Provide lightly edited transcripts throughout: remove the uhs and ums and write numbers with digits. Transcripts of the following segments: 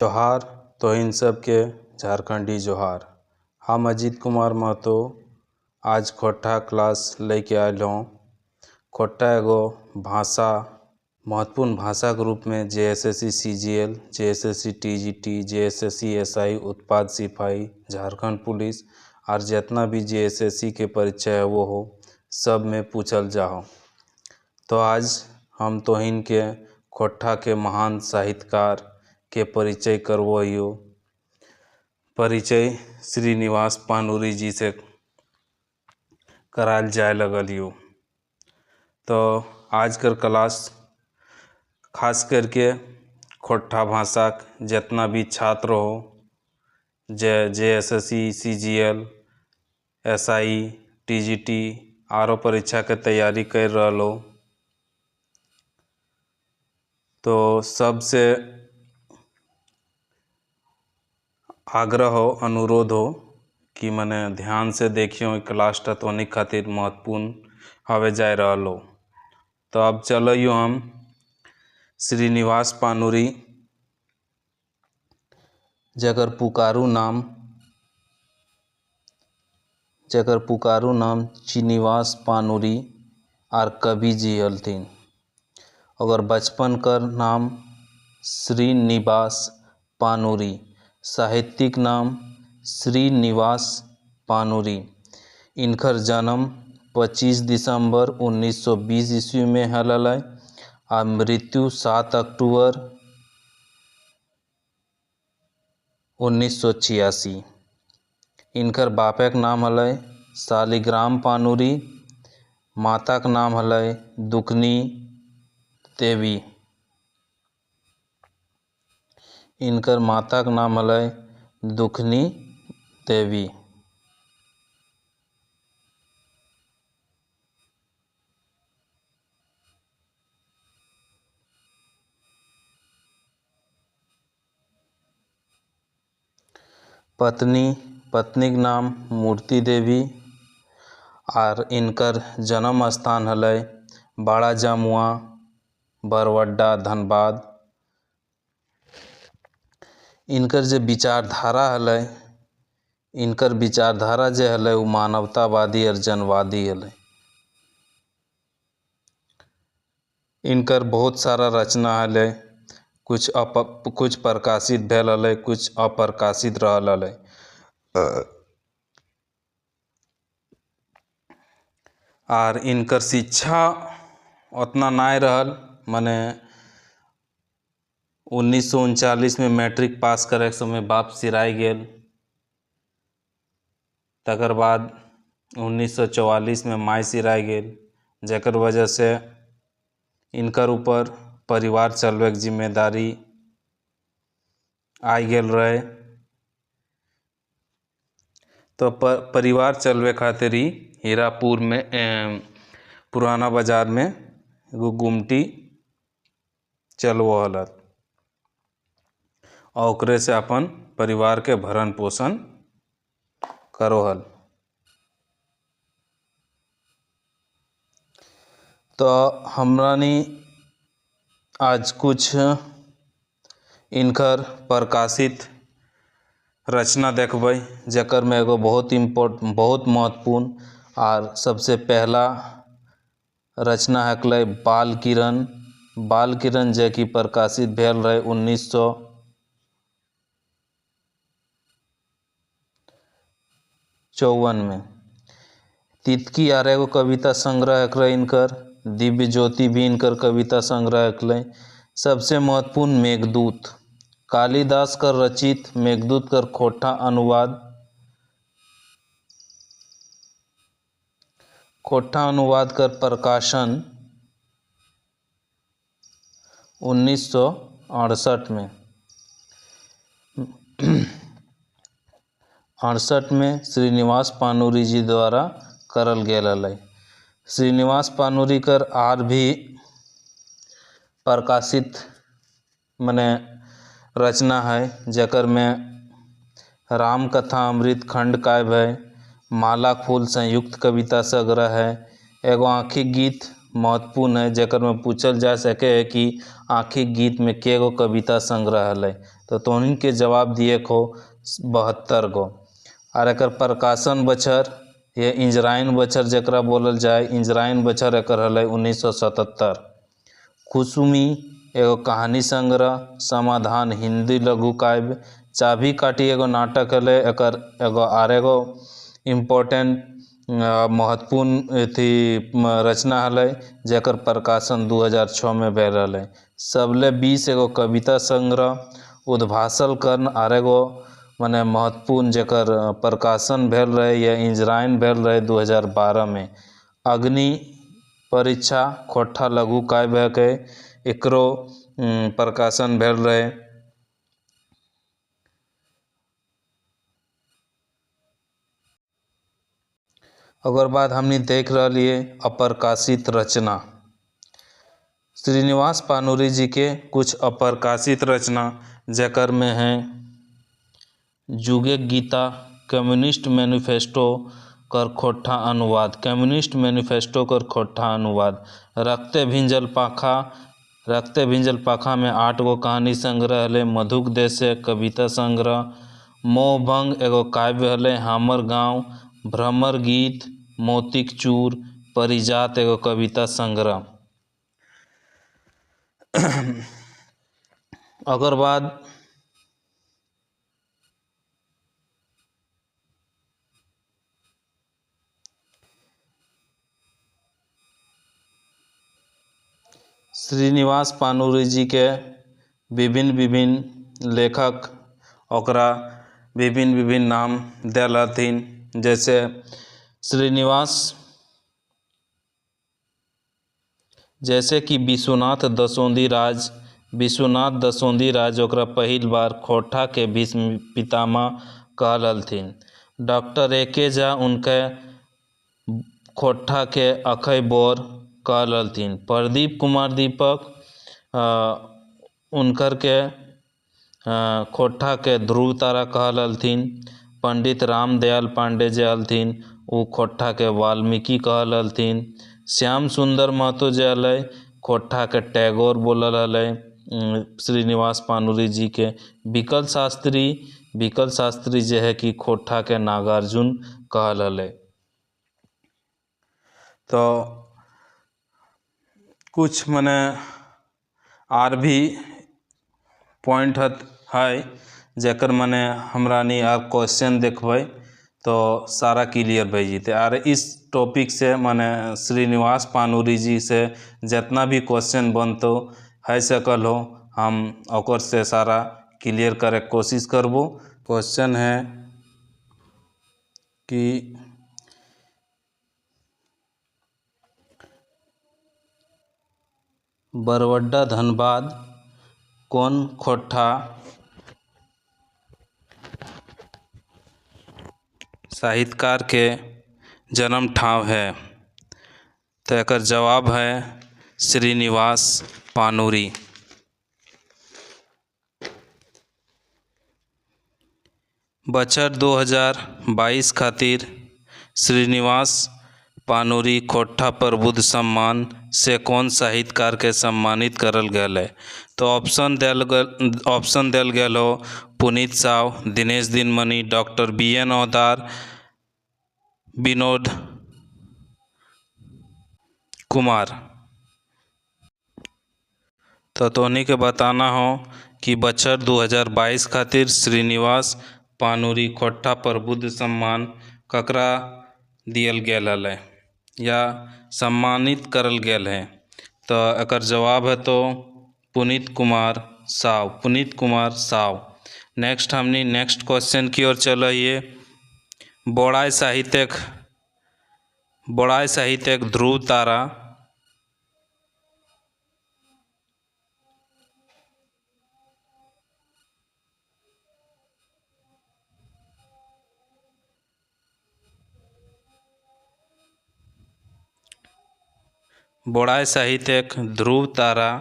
जोहार तो इन सब के झारखंडी जोहार। हम अजीत कुमार महतो आज खोट्ठा क्लास लेके आयल हूँ। खोट्ठा एगो भाषा महत्वपूर्ण भाषा के रूप में JSSC CGL, JSSC TGT, JSSC SI, उत्पाद सिपाही, झारखंड पुलिस और जितना भी जेएसएससी के परीक्षा है वो हो सब में पूछल जाओ। तो आज हम तोहिन के खोट्ठा के महान साहित्यकार के परिचय करवइयो। परिचय श्रीनिवास पानुरी जी से कराल जाए लगलियो। तो आज कर क्लास खास करके खोट्ठा भाषा जितना भी छात्र हो जेएसएससी सीजीएल एसआई टीजीटी आरो परीक्षा के तैयारी कर रहा हो तो सबसे आग्रह हो अनुरोध हो कि मने ध्यान से देखियो क्लास तोनी खातिर महत्वपूर्ण हवे जाए रहा हो। तो अब चलो हम श्रीनिवास पानुरी जगर पुकारू नाम श्रीनिवास पानुरी और कवि जी हलथिन। अगर बचपन कर नाम श्रीनिवास पानुरी, साहित्यिक नाम श्रीनिवास पानुरी। इनकर जन्म 25 दिसंबर 1920 ईस्वी में हलल और मृत्यु 7 अक्टूबर 1986। इनकर बापक नाम हलै शालिग्राम पानुरी, माता का नाम हलै दुखनी देवी। इनकर माता का नाम हलै दुखनी देवी। पत्नी का नाम मूर्ति देवी और इनकर जन्म स्थान हलै बड़ा जमुआ, बरवड्डा, धनबाद। इनकर जे विचारधारा हलै, इनकर विचारधारा जे हलै वो मानवतावादी और जनवादी हलै। इनकर बहुत सारा रचना हलै, कुछ प्रकाशित भेल हलै, कुछ अप्रकाशित रहल हलै। और इनकर शिक्षा उतना नहीं रहल, माने 1939 में मैट्रिक पास करे समय बाप सिराय गेल। तकर बाद 1944 में माय सिराय गेल, जेकर वजह से इनकर ऊपर परिवार चलवे की जिम्मेदारी आ गेल रहे। तो परिवार चलवे खातिर ही हीरापुर में पुराना बाजार में एगो गुमटी चलवो हलत और ओकरे से अपन परिवार के भरण पोषण करो हल। तो हमरानी आज कुछ इनकर प्रकाशित रचना देखबै, जकर में एगो बहुत महत्वपूर्ण और सबसे पहला रचना हकलै बाल किरण जे कि प्रकाशित भेल रहे 1954 में। तितकी आर एगो कविता संग्रह हकलै इनकर, दिव्य ज्योति भी इनकर कविता संग्रह हकलै। सबसे महत्वपूर्ण मेघदूत, कालिदास कर रचित मेघदूत कर खोट्ठा अनुवाद कर प्रकाशन 1968 में 68 में श्रीनिवास पानुरी जी द्वारा करल गेल हलै। श्रीनिवास पानुरी कर आर भी प्रकाशित मने रचना है, जकर में राम कथा अमृत खंड काव्य है, माला फूल संयुक्त कविता संग्रह है, एगो आँखिक गीत महत्वपूर्ण है, जकर में पूछल जा सके है कि आँखिक गीत में केगो कविता संग्रह हलै। तो तोहनी के जवाब दिए को 72 गो। और एकर प्रकाशन बछर ये इंजराइन बछर जकरा बोलल जाए, इंजराइन बछर एकर हलै 1977। कुसुमी एगो कहानी संग्रह, समाधान हिंदी लघु काव्य, चाभी काठी एगो नाटक हलै। एकर एगो आर एगो इम्पोर्टेंट महत्वपूर्ण रचना हलै जेकर प्रकाशन 2006 में भेल रहलै। सबले 20 एगो कविता संग्रह, उद्भासल कर्ण आर एगो मने महत्वपूर्ण जेकर प्रकाशन भेल रहे या इंजराइन भेल रहे 2012 में। अग्नि परीक्षा खोट्ठा लघु काव्य के एकरो प्रकाशन भेल रहे। ओकर बाद हमनी देख रहिए अप्रकाशित रचना। श्रीनिवास पानुरी जी के कुछ अप्रकाशित रचना जेकर में हैं जुगे गीता, कम्युनिस्ट मैनिफेस्टो कर खोट्ठा अनुवाद, कम्युनिस्ट मैनिफेस्टो कर खोट्ठा अनुवाद, रखते भिंजल पाखा में 8 गो कहानी संग्रह हलै। मधुक देशे कविता संग्रह, मोहभंग एगो काव्य हलै। हमर गाँव, भ्रमर गीत, मोतीक चूर, परिजात एगो कविता संग्रह। ओकर बाद श्रीनिवास पानुरी जी के विभिन्न लेखक ओकरा विभिन्न नाम देल हथिन। जैसे जैसे कि विश्वनाथ दसोंदी राज ओकरा पहिल बार खोट्ठा के भीष्म पितामह कहल हलथिन। डॉक्टर एके झा उनके खोट्ठा के अखय बोर कहल हलथिन। प्रदीप कुमार दीपक उनकर के खोट्ठा के ध्रुव तारा कहल हलथिन। पंडित रामदयाल पांडे जे हलथिन उ खोट्ठा के वाल्मीकि कहल हलथिन। श्याम सुंदर महतो जे हलै खोट्ठा के टैगोर बोलल हलै श्रीनिवास पानुरी जी के। विकल शास्त्री जे है कि खोट्ठा के नागार्जुन कहल हलै। तो कुछ मने आर भी पॉइंट है जेकर मने हमरा नहीं आर क्वेश्चन देखबै तो सारा क्लियर भई जते। और इस टॉपिक से मने श्रीनिवास पानुरी जी से जितना भी क्वेश्चन बनतो है सकल हो हम ओकर से सारा क्लियर करे कोशिश करबो। क्वेश्चन है कि बरवड्डा धनबाद कौन खोट्ठा साहित्यकार के जन्म ठाव है? तो एकर जवाब है श्रीनिवास पानुरी। बछर 2022 खातिर श्रीनिवास पानुरी खोट्ठा प्रबुद्ध सम्मान से कौन साहित्यकार के सम्मानित करल गयल है? तो ऑप्शन देल गयल हो पुनीत साव, दिनेश दिनमणि, डॉक्टर BN औदार, विनोद कुमार। तो तोहनी के बताना हो कि बछर 2022 खातिर श्रीनिवास पानुरी खोट्ठा प्रबुद्ध सम्मान ककरा दियल गेल हलै या सम्मानित करल गेल है? तो एकर जवाब है तो पुनीत कुमार साव। नेक्स्ट हमनी नेक्स्ट क्वेश्चन की ओर चलिए। बोड़ाई साहित्यक ध्रुव तारा बोड़ाई साहित्यक ध्रुव तारा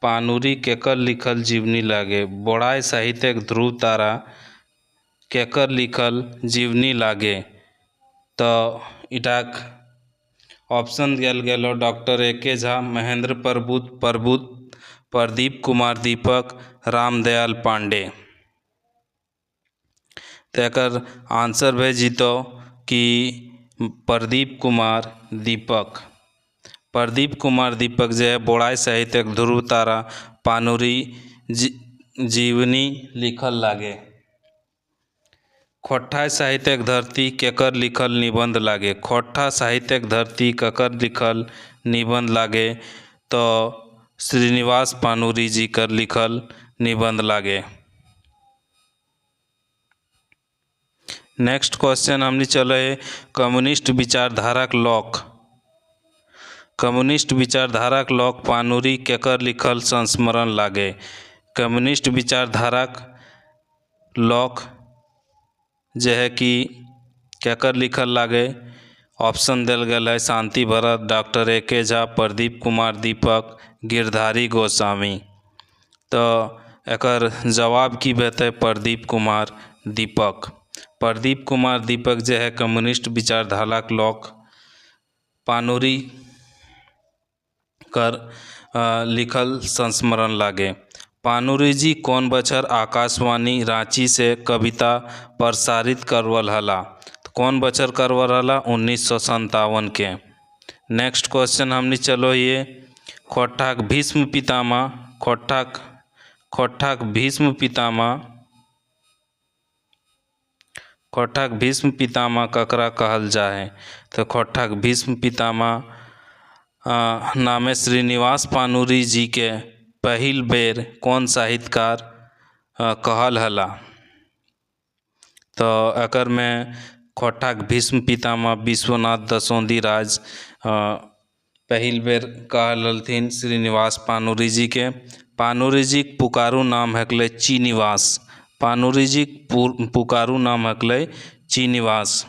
पानुरी केकर लिखल जीवनी लागे? बोड़ाई साहित्यक ध्रुव तारा केकर लिखल जीवनी लागे? तो इटाक ऑप्शन दियल गेल हो डॉक्टर एके झा, महेंद्र प्रदीप कुमार दीपक, रामदयाल पांडे। तो एकर आंसर भेजी तो कि प्रदीप कुमार दीपक। प्रदीप कुमार दीपक जो है बोड़ाई साहित्यक ध्रुव तारा पानुरी जीवनी लिखल लागे। खोट्ठा साहित्यक धरती केकर लिखल निबंध लागे। खोट्ठा साहित्यक धरती केकर लिखल निबंध लागे तो श्रीनिवास पानुरी जी कर लिखल निबंध लागे। नेक्स्ट क्वेश्चन हमने चले कम्युनिस्ट विचारधारक लोक। कम्युनिस्ट विचारधारक लोक पानुरी केकर लिखल संस्मरण लागे। कम्युनिस्ट विचारधारक लोक जो है कि केकर लिखल लागे। ऑप्शन दिल गया है शांति भरत, डॉक्टर ए.के. झा, प्रदीप कुमार दीपक, गिरधारी गोस्वामी। तो एकर जवाब की बते प्रदीप कुमार दीपक। प्रदीप कुमार दीपक जो है कम्युनिस्ट विचारधारक लोक पानुरी कर लिखल संस्मरण लागे। पानुरी जी कौन बछर आकाशवाणी रांची से कविता प्रसारित करवल हला। तो कौन बछर करवल हला 1957 के। नेक्स्ट क्वेश्चन हमने चलो ये खोट्ठाक भीष्म पितामह। खोट्ठाक भीष्म पितामह ककरा कहल जाए। तो खोट्ठाक भीष्म पितामह नामे श्रीनिवास पानुरी जी के पहिल बेर कौन साहित्यकार कहल हला। तो एकर में खोट्ठाक भीष्म पितामह विश्वनाथ दसोंदी राज पहिल बेर कहल हलथिन श्रीनिवास पानुरी जी के। पानुरी जी के पुकारू नाम हकले चीनिवास। पानुरी जी के पुकारू नाम हकले चीनिवास।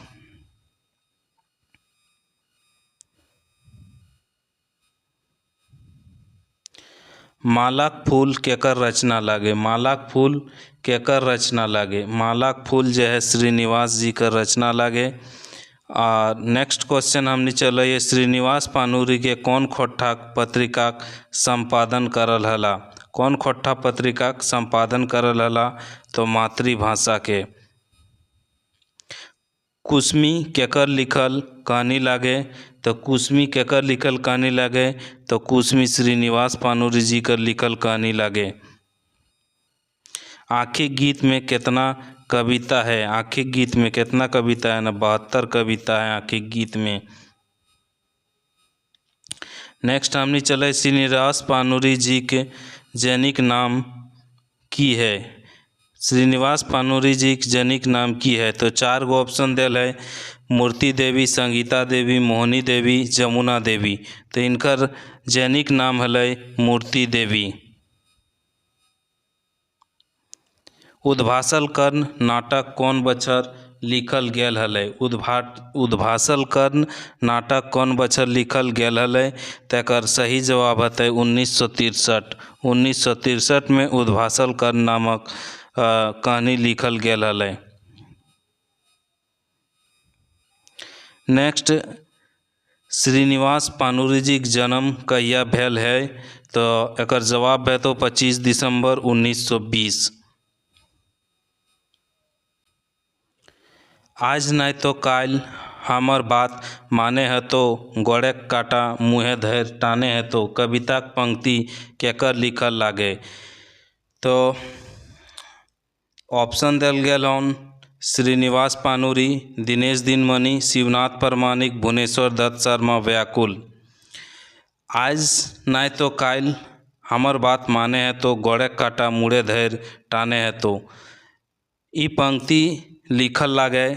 मालाक फूल केकर रचना लागे। मालाक फूल केकर रचना लागे। मालाक फूल जो है श्रीनिवास जी का रचना लागे। और नेक्स्ट क्वेश्चन हमने चलो ये श्रीनिवास पानुरी के कौन खोट्ठाक पत्रिका संपादन करल हला। कौन खोट्ठा पत्रिका संपादन करल हला। तो मातृभाषा के। कुसमी केकर लिखल कहानी लागे। तो कुसमी केकर लिखल कहानी लागे। तो कुसमी श्रीनिवास पानुरी जी कर लिखल कहानी लागे। आखिर गीत में कितना कविता है। आखिर गीत में कितना कविता है ना 72 कविता है आखिर गीत में। नेक्स्ट हमने चले श्रीनिवास पानुरी जी के जैनिक नाम की है। श्रीनिवास पानुरी जी के जैनिक नाम की है। तो 4 गो ऑप्शन दिल है मूर्ति देवी, संगीता देवी, मोहनी देवी, जमुना देवी। तो इनकर जैनिक नाम हलै मूर्ति देवी। उद्भासल कर्ण नाटक कौन बछर लिखल गेल हलै। उद्भासल कर्ण नाटक कौन बछर लिखल गेल हलै। तेकर सही जवाब है 1963। 1963 में उद्भासल कर्ण नामक कहानी लिखल गेल हलै। नेक्स्ट श्रीनिवास पानुरी जी के जन्म कहिया भेल है। तो एकर जवाब है तो 25 दिसंबर 1920। आज नहीं तो काल हमर बात माने है तो गोड़े काटा मुँहे धैर टाने है तो कविता पंक्ति केकर लिखल लागे। तो ऑप्शन दिल गेल हन श्रीनिवास पानुरी, दिनेश दिनमणि, शिवनाथ परमाणिक, भुवनेश्वर दत्त शर्मा, व्याकुल। आज नहीं तो काल हमर बात माने है तो गोड़े काटा मुड़े धैर टाने है तो ई पंक्ति लिखल लागे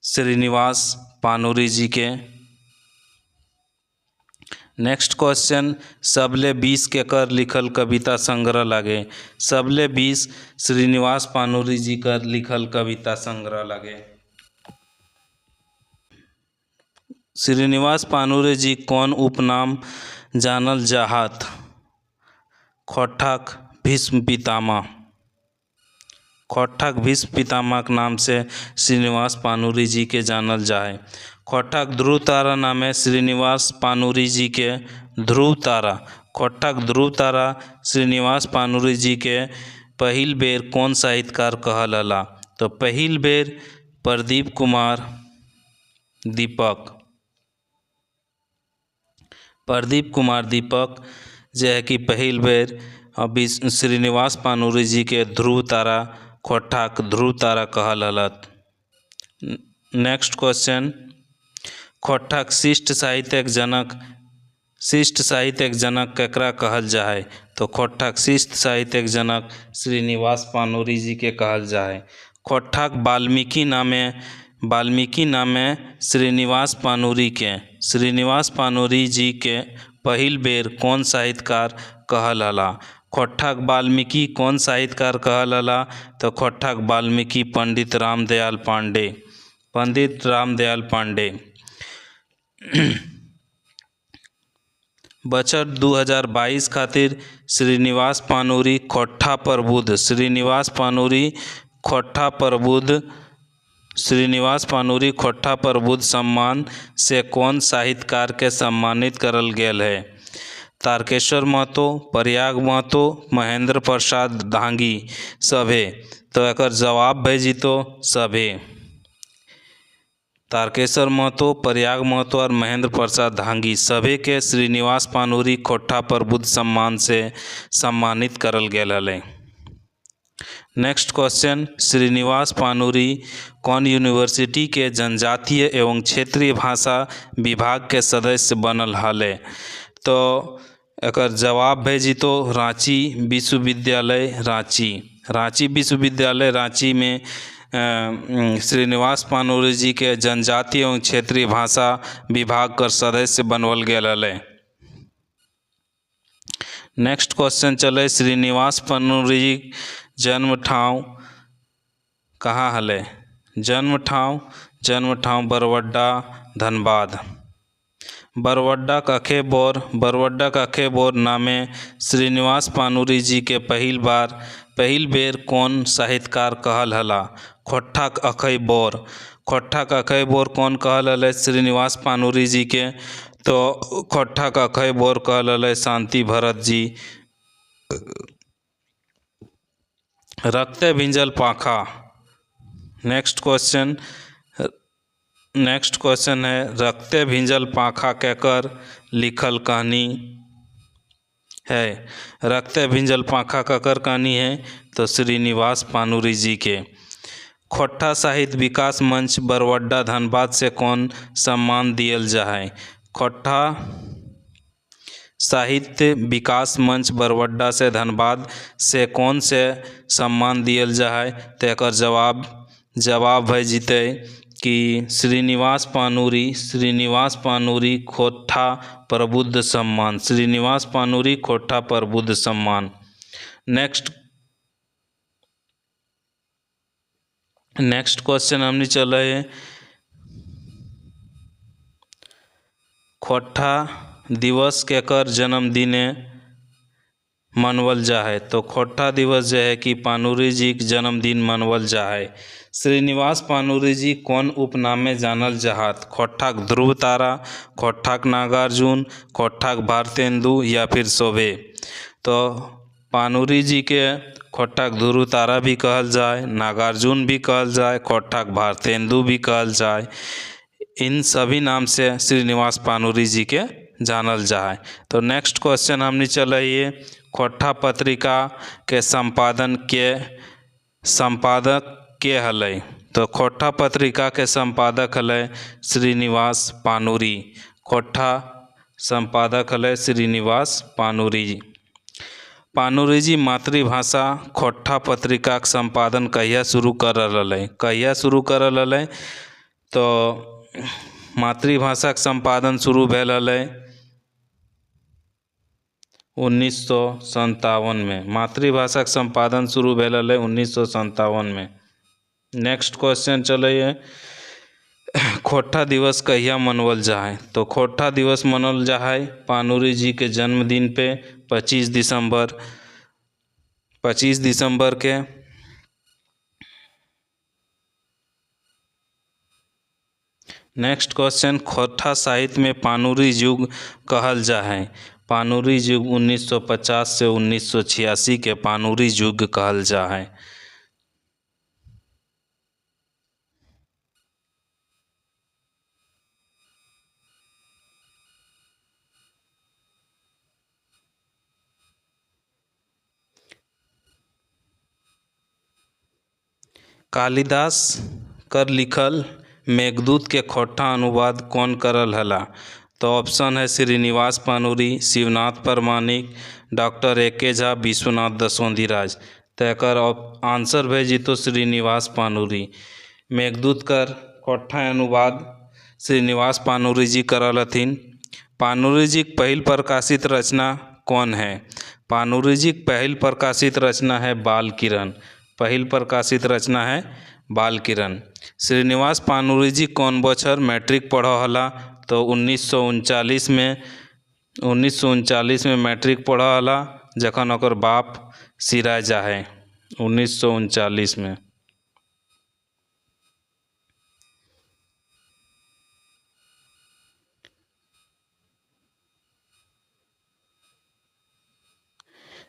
श्रीनिवास पानुरी जी के। नेक्स्ट क्वेश्चन सबले 20 केकर लिखल कविता संग्रह लागे। सबले 20 श्रीनिवास पानुरी जी कर लिखल कविता संग्रह लागे। श्रीनिवास पानुरी जी कौन उपनाम जानल जाहत। खोट्ठाक भीष्म पितामह। खोट्ठाक भीष्म पितामह के नाम से श्रीनिवास पानुरी जी के जानल जाए। खोट्ठाक ध्रुव तारा नामे श्रीनिवास पानुरी जी के ध्रुव तारा। खोट्ठाक ध्रुव तारा श्रीनिवास पानुरी जी के पहिल बेर कौन साहित्यकार कहल हला। तो पहिल बेर प्रदीप कुमार दीपक जे है कि पहिल बेर अभी श्रीनिवास पानूरी जी के ध्रुव तारा खोट्ठाक ध्रुव तारा कहल हलत। नेक्स्ट क्वेश्चन, खोट्ठाक शिष्ट साहित्यक जनक केकरा कहल जाए? तो खोट्ठाक शिष्ट साहित्यक जनक श्रीनिवास पानूरी जी के कहल जाए। खोट्ठाक वाल्मीकि नामे श्रीनिवास पानूरी जी के पहिल बेर कौन साहित्यकार कहल हला? खोट्ठाक वाल्मीकि कौन साहित्यकार कहल हला? तो खोट्ठाक वाल्मीकि पंडित रामदयाल पांडे। बजट 2022 खातिर श्रीनिवास पानूरी खोट्ठा प्रबुद्ध सम्मान से कौन साहित्यकार के सम्मानित करल गेल है? तारकेश्वर महतो, प्रयाग महतो, महेंद्र प्रसाद धांगी सभे। तो एकर जवाब भई जितो सभे। तारकेश्वर महतो, प्रयाग महतो और महेंद्र प्रसाद धांगी सभे के श्रीनिवास पानूरी खोट्ठा प्रबुद्ध सम्मान से सम्मानित करल गेल हलै। नेक्स्ट क्वेश्चन, श्रीनिवास पानूरी कौन यूनिवर्सिटी के जनजातीय एवं क्षेत्रीय भाषा विभाग के सदस्य बनल हलै? तो एकर जवाब भई जितो रांची विश्वविद्यालय रांची में श्रीनिवास पानूरी जी के जनजातीय एवं क्षेत्रीय भाषा विभाग कर सदस्य बनवल गेल हलै। नेक्स्ट क्वेश्चन चले, श्रीनिवास पानूरी जी जन्म ठाव कहाँ हलै? जन्म ठाव बरवड्डा धनबाद। बरवड्डा कखे बोर नामे श्रीनिवास पानूरी जी के पहिल बेर कौन साहित्यकार कहल हला? खोट्ठाक अखई बोर कौन कहल हलै श्रीनिवास पानूरी जी के? तो खोट्ठाक अखई बोर कहल हलै शांति भरत जी। रक्ते भिंजल पाखा। नेक्स्ट क्वेश्चन है, रक्ते भिंजल पाखा केकर लिखल कहानी है? रक्ते भिंजल पाखा केकर कहानी है? तो श्रीनिवास पानूरी जी के। खोट्ठा साहित्य विकास मंच बरवड्डा धनबाद से कौन सम्मान दियल जाए? खोट्ठा साहित्य विकास मंच बरवड्डा से धनबाद से कौन से सम्मान दियल जाए? तो एकर जवाब भई जिते कि श्रीनिवास पानूरी खोट्ठा प्रबुद्ध सम्मान। नेक्स्ट क्वेश्चन हमने चले है, खोट्ठा दिवस केकर जन्मदिने मनवल जाए? तो खोट्ठा दिवस जो है कि पानूरी जी के जन्मदिन मनवल जाए। श्रीनिवास पानूरी जी कौन उपनाम में जानल जाहत? खोट्ठाक ध्रुव तारा, खोट्ठाक नागार्जुन, खोट्ठाक भारतेंदु या फिर शोभे? तो पानूरी जी के खोट्ठाक ध्रुव तारा भी कहल जाए, नागार्जुन भी कहल जाए, खोट्ठाक भारतेंदु भी कहल जाए। इन सभी नाम से श्रीनिवास पानूरी जी के जानल जाए। तो नेक्स्ट क्वेश्चन हमने चले ये, खोट्ठा पत्रिका के संपादक के हलै? तो खोट्ठा पत्रिका के संपादक हलै श्रीनिवास पानूरी। खोट्ठा संपादक हलै श्रीनिवास पानूरी। पानूरी जी मातृभाषा खोट्ठा पत्रिका के संपादन कहिया शुरू करल हलै? तो मातृभाषा के संपादन शुरू भेल हलै 1957 में। मातृभाषा के संपादन शुरू भेल हलै 1957 में। नेक्स्ट क्वेश्चन चले, खोट्ठा दिवस कहिया मनवल जाए? तो खोट्ठा दिवस मनवल जाए पानूरी जी के जन्मदिन पे 25 दिसंबर के। नेक्स्ट क्वेश्चन, खोट्ठा साहित्य में पानूरी युग कहल जाए? पानूरी युग 1950 से 1986 के पानूरी युग कहल जाए। कालिदास कर लिखल मेघदूत के खोट्ठा अनुवाद कौन करल हला? तो ऑप्शन है श्रीनिवास पानुरी, शिवनाथ परमानिक, डॉक्टर ए.के. झा, विश्वनाथ दसोंधिराज। तो एकर आंसर भेजी तो श्रीनिवास पानुरी। मेघदूत कर खोट्ठा अनुवाद श्रीनिवास पानुरी जी करल हथिन। पानुरी जी की पहल प्रकाशित रचना कौन है? पानुरी जी की पहल प्रकाशित रचना है बाल किरण। पहल प्रकाशित रचना है बाल किरण। श्रीनिवास पानुरी जी कौन बछर मैट्रिक पढ़ हला? तो 1939 में मैट्रिक पढ़ हला, जखन ओकर बाप सिराय जा है 1939 में।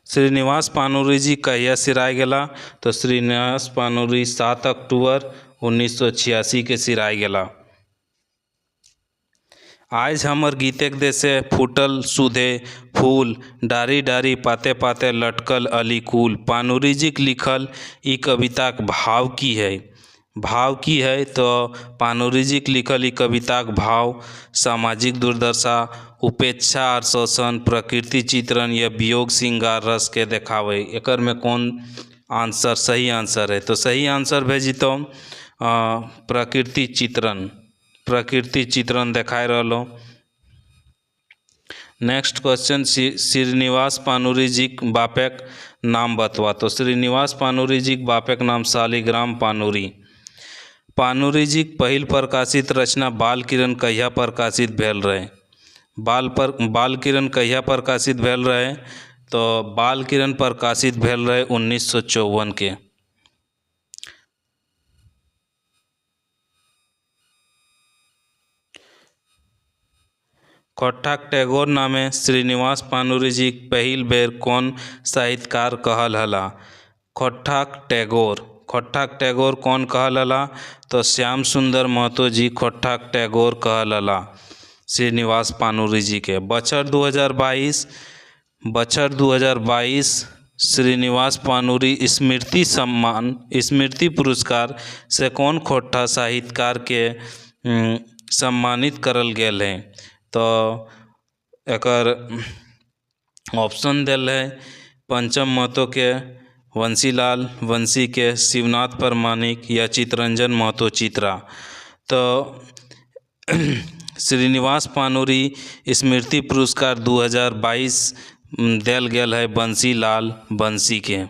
श्रीनिवास पानुरी जी कहिया सिराय गेला? तो श्रीनिवास पानुरी 7 अक्टूबर 1986 के सिराय गेला। आज हमर गीतेक देशे फूटल सुधे फूल, डारी डारी पाते पाते लटकल अली कुल। पानुरी जी के लिखल ई कविताक भाव की है? भाव की है तो पानुरी जी के लिखल ई कविताक भाव सामाजिक दुर्दशा, उपेक्षा और शोषण, प्रकृति चित्रण या वियोग श्रृंगार रस के देखावे। एकर में कौन आंसर सही आंसर है? तो सही आंसर भेजी तो प्रकृति चित्रण। प्रकृति चित्रण देखाई रहलो। नेक्स्ट क्वेश्चन, श्रीनिवास पानुरी जी के बापेक नाम बतवा। तो श्रीनिवास पानुरी जी के बापेक नाम शालिग्राम पानुरी। पानुरी जी के पहिल प्रकाशित रचना बाल किरण कहिया प्रकाशित भेल रहे? बाल किरण कहिया प्रकाशित भेल रहे? तो बाल किरण प्रकाशित भेल रहे 1954 के। खोट्ठाक टैगोर नामे श्रीनिवास पानुरी जी पहिल बेर कौन साहित्यकार कहल हला? खोट्ठाक टैगोर कौन कहल हला? तो श्याम सुंदर महतो जी खोट्ठाक टैगोर कहल हला श्रीनिवास पानुरी जी के। बछर 2022 श्रीनिवास पानुरी स्मृति पुरस्कार से कौन खोट्ठा साहित्यकार के सम्मानित करल गेल है? तो एकर ऑप्शन दिल है पंचम महतो के, वंशीलाल वंशी के, शिवनाथ परमानिक या चितरंजन महतो चित्रा। तो श्रीनिवास पानुरी स्मृति पुरस्कार 2022 दिल गेल है वंशीलाल वंशी के।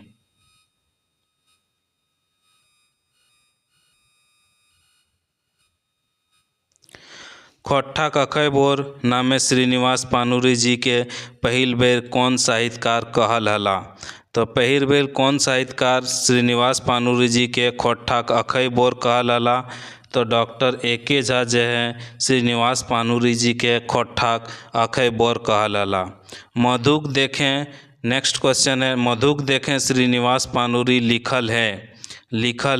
खोट्ठाक अखय बोर नामे श्रीनिवास पानुरी जी के पहिल बेर कौन साहित्यकार कहल हला? तो पहिल बेर कौन साहित्यकार श्रीनिवास पानुरी जी के खोट्ठाक अखय बोर कहल हला? तो डॉक्टर ए.के. झा जे हैं श्रीनिवास पानुरी जी के खोट्ठाक अखय बोर कहल हला। मधुक देखें, नेक्स्ट क्वेश्चन है, मधुक देखें श्रीनिवास पानुरी लिखल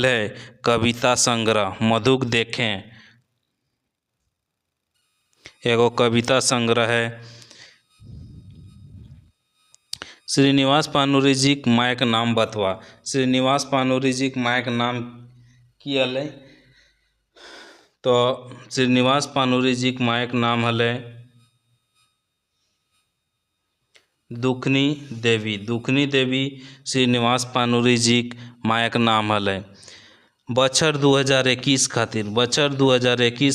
है कविता संग्रह। मधुक देखें एगो कविता संग्रह है। श्रीनिवास पानुरी जी के मायक नाम बतवा। श्रीनिवास पानुरी जी के मायक नाम की हलै? तो श्रीनिवास पानुरी जी के मायक नाम हलै दुखनी देवी। दुखनी देवी श्रीनिवास पानुरी जी के मायक नाम हलै। बछर 2021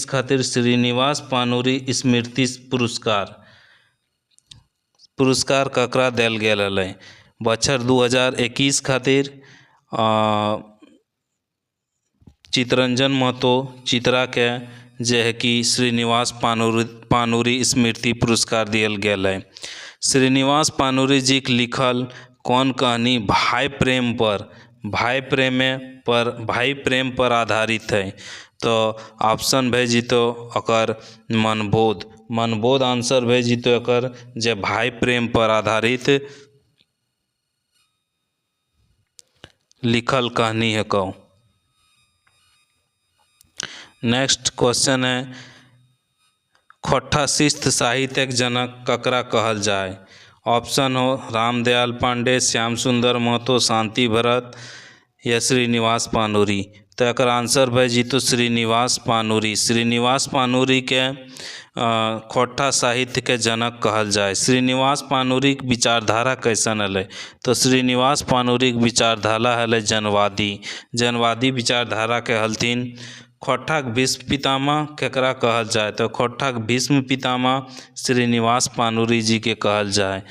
खातिर श्रीनिवास पानुरी स्मृति पुरस्कार ककरा देल गेल हलै? बछर 2021 खातिर चितरंजन महतो चित्रा के जे है कि श्रीनिवास पानुरी स्मृति पुरस्कार दियल गेल है। श्रीनिवास पानुरी जी के लिखल कौन कहानी भाई प्रेम पर आधारित है? तो ऑप्शन भेजी तो अकर मनबोध आंसर भेजी तो अकर जे भाई प्रेम पर आधारित लिखल कहानी है कौ। नेक्स्ट क्वेश्चन है, खोट्ठा शिस्त साहित्यक जनक ककरा कहल जाए? ऑप्शन हो रामदयाल पांडे, श्याम सुंदर महतो, शांति भरत या श्रीनिवास पानुरी। तो एकर आंसर भाई जी तो श्रीनिवास पानुरी। श्रीनिवास पानुरी के खोट्ठा साहित्य के जनक कहल जाए। श्रीनिवास पानुरी के विचारधारा कैसन हलै? तो श्रीनिवास पानुरी के विचारधारा हलै जनवादी। जनवादी विचारधारा के हलथिन। खोट्ठा के भीष्म पितामह केकरा कहल जाए? तो खोट्ठा के भीष्म पितामह श्रीनिवास पानुरी जी के कहल जाए।